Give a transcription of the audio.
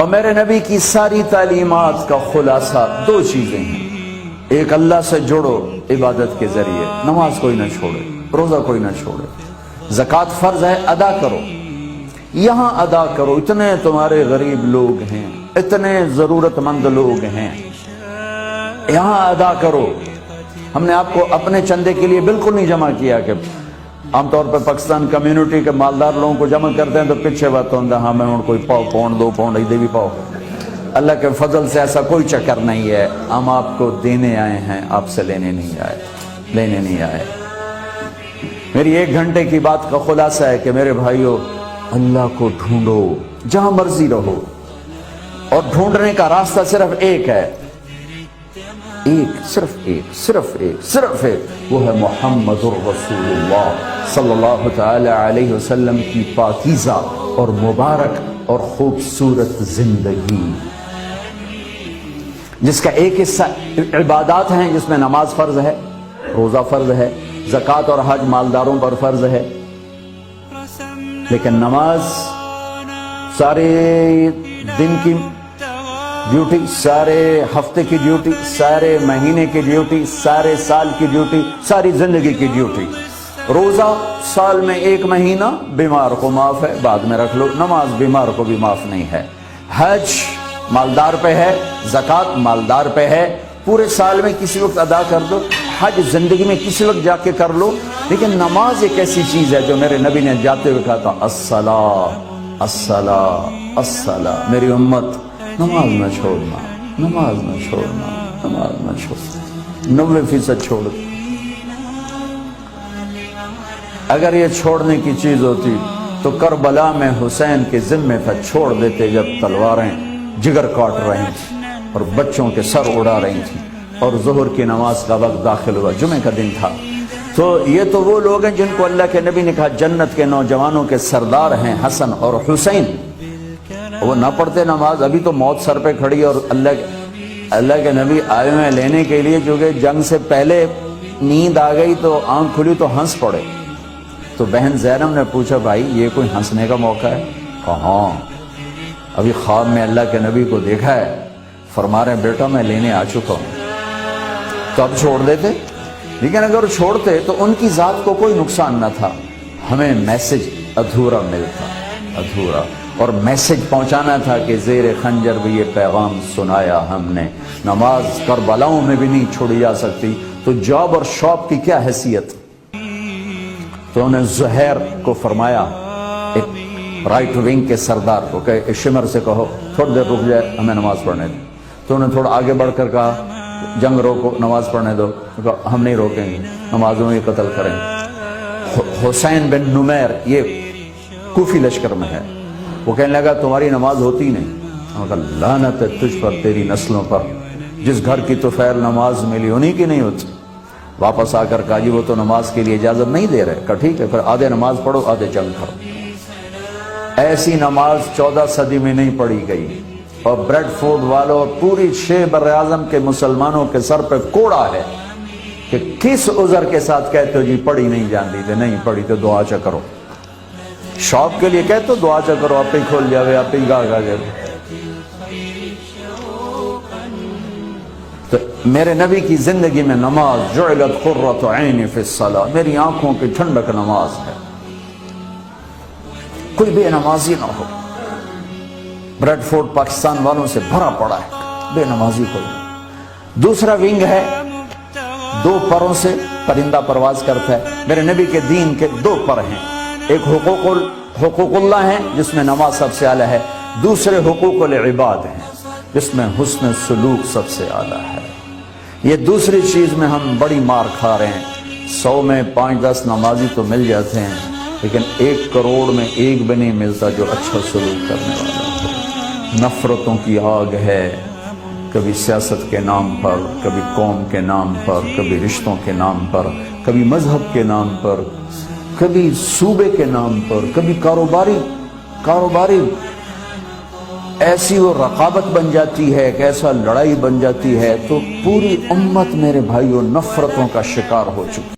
اور میرے نبی کی ساری تعلیمات کا خلاصہ دو چیزیں ہیں. ایک اللہ سے جڑو عبادت کے ذریعے، نماز کوئی نہ چھوڑے، روزہ کوئی نہ چھوڑے. زکوٰۃ فرض ہے، ادا کرو، یہاں ادا کرو. اتنے تمہارے غریب لوگ ہیں، اتنے ضرورت مند لوگ ہیں، یہاں ادا کرو. ہم نے آپ کو اپنے چندے کے لیے بالکل نہیں جمع کیا کہ عام طور پر پاکستان کمیونٹی کے مالدار لوگوں کو جمع کرتے ہیں تو پیچھے بات ہوتا ہے، ہاں میں کوئی پاؤ پاؤنڈ 2 پاؤنڈ دے بھی پاؤ. اللہ کے فضل سے ایسا کوئی چکر نہیں ہے. ہم آپ کو دینے آئے ہیں، آپ سے لینے نہیں آئے. میری 1 گھنٹے کی بات کا خلاصہ ہے کہ میرے بھائیو، اللہ کو ڈھونڈو جہاں مرضی رہو، اور ڈھونڈنے کا راستہ صرف ایک ہے، صرف ایک، وہ ہے محمد الرسول اللہ صلی اللہ تعالی علیہ وسلم کی پاکیزہ اور مبارک اور خوبصورت زندگی، جس کا ایک حصہ عبادات ہیں، جس میں نماز فرض ہے، روزہ فرض ہے، زکوٰۃ اور حج مالداروں پر فرض ہے. لیکن نماز سارے دن کی ڈیوٹی، سارے ہفتے کی ڈیوٹی، سارے مہینے کی ڈیوٹی، سارے سال کی ڈیوٹی، ساری زندگی کی ڈیوٹی. روزہ سال میں 1 مہینہ بیمار کو معاف ہے، بعد میں رکھ لو. نماز بیمار کو بھی معاف نہیں ہے. حج مالدار پہ ہے، زکوٰۃ مالدار پہ ہے، پورے سال میں کسی وقت ادا کر دو. حج زندگی میں کسی وقت جا کے کر لو. لیکن نماز ایک ایسی چیز ہے جو میرے نبی نے جاتے ہوئے کہا تھا، الصلاۃ الصلاۃ الصلاۃ. میری امت، نماز نہ چھوڑنا، نماز نہ چھوڑنا، نماز نہ چھوڑنا. 90% چھوڑ. اگر یہ چھوڑنے کی چیز ہوتی تو کربلا میں حسین کے ذمے تھا، چھوڑ دیتے جب تلواریں جگر کاٹ رہی تھیں اور بچوں کے سر اڑا رہی تھیں، اور ظہر کی نماز کا وقت داخل ہوا، جمعہ کا دن تھا. تو یہ تو وہ لوگ ہیں جن کو اللہ کے نبی نے کہا جنت کے نوجوانوں کے سردار ہیں حسن اور حسین. وہ نہ پڑھتے نماز، ابھی تو موت سر پہ کھڑی، اور اللہ کے نبی آئے ہوئے لینے کے لیے، جو کہ جنگ سے پہلے نیند آ گئی تو آنکھ کھلی تو ہنس پڑے. تو بہن زینب نے پوچھا، بھائی یہ کوئی ہنسنے کا موقع ہے؟ کہا ہاں، ابھی خواب میں اللہ کے نبی کو دیکھا ہے، فرما رہے ہیں بیٹا میں لینے آ چکا ہوں. تو اب چھوڑ دیتے. لیکن اگر چھوڑتے تو ان کی ذات کو کوئی نقصان نہ تھا. ہمیں میسج ادھورا ملتا، ادھورا، اور میسج پہنچانا تھا کہ زیر خنجر بھی یہ پیغام سنایا ہم نے. نماز کربلاؤں میں بھی نہیں چھوڑی جا سکتی، تو جاب اور شاپ کی کیا حیثیت. تو انہیں زہیر کو فرمایا، ایک رائٹ ونگ کے سردار کو، کہ شمر سے کہو تھوڑی دیر رک جائے، ہمیں نماز پڑھنے دیں. تو انہیں تھوڑا آگے بڑھ کر کہا جنگ روکو، نماز پڑھنے دو. ہم نہیں روکیں گے، نمازوں میں قتل کریں گے. حسین بن نمیر یہ کوفی لشکر میں ہے، وہ کہنے لگا تمہاری نماز ہوتی نہیں. لعنت ہے تجھ پر، تیری نسلوں پر، جس گھر کی تو خیر نماز ملی انہی کی نہیں ہوتی. واپس آ کر کہا جی وہ تو نماز کے لیے اجازت نہیں دے رہے. کہا ٹھیک ہے، پھر آدھے نماز پڑھو آدھے جنگ کرو. ایسی نماز 14 صدی میں نہیں پڑھی گئی، اور بریڈ فورڈ والوں اور پوری 6 بر اعظم کے مسلمانوں کے سر پہ کوڑا ہے کہ کس عذر کے ساتھ کہتے ہو جی پڑھی نہیں جانتی تھے. نہیں پڑھی تو دعا چا کرو. شوق کے لیے کہتے ہو دعا چا کرو، آپ ہی کھول جاوے، آپ ہی گا جائے. تو میرے نبی کی زندگی میں نماز، جعلت قرۃ عینی فی الصلاۃ، میری آنکھوں کی ٹھنڈک نماز ہے. کوئی بے نمازی نہ ہو. بریڈ فورڈ پاکستان والوں سے بھرا پڑا ہے، بے نمازی کوئی. دوسرا ونگ ہے، 2 پروں سے پرندہ پرواز کرتا ہے. میرے نبی کے دین کے 2 پر ہیں. ایک حقوق اللہ ہیں جس میں نماز سب سے اعلیٰ ہے، دوسرے حقوق العباد ہیں جس میں حسن سلوک سب سے اعلیٰ ہے. یہ دوسری چیز میں ہم بڑی مار کھا رہے ہیں. 100 میں 5-10 نمازی تو مل جاتے ہیں، لیکن 1 کروڑ میں ایک بھی نہیں ملتا جو اچھا سلوک کرنے والا ہو. نفرتوں کی آگ ہے، کبھی سیاست کے نام پر، کبھی قوم کے نام پر، کبھی رشتوں کے نام پر، کبھی مذہب کے نام پر، کبھی صوبے کے نام پر، کبھی کاروباری ایسی وہ رقابت بن جاتی ہے کہ ایسا لڑائی بن جاتی ہے. تو پوری امت میرے بھائیوں نفرتوں کا شکار ہو چکی.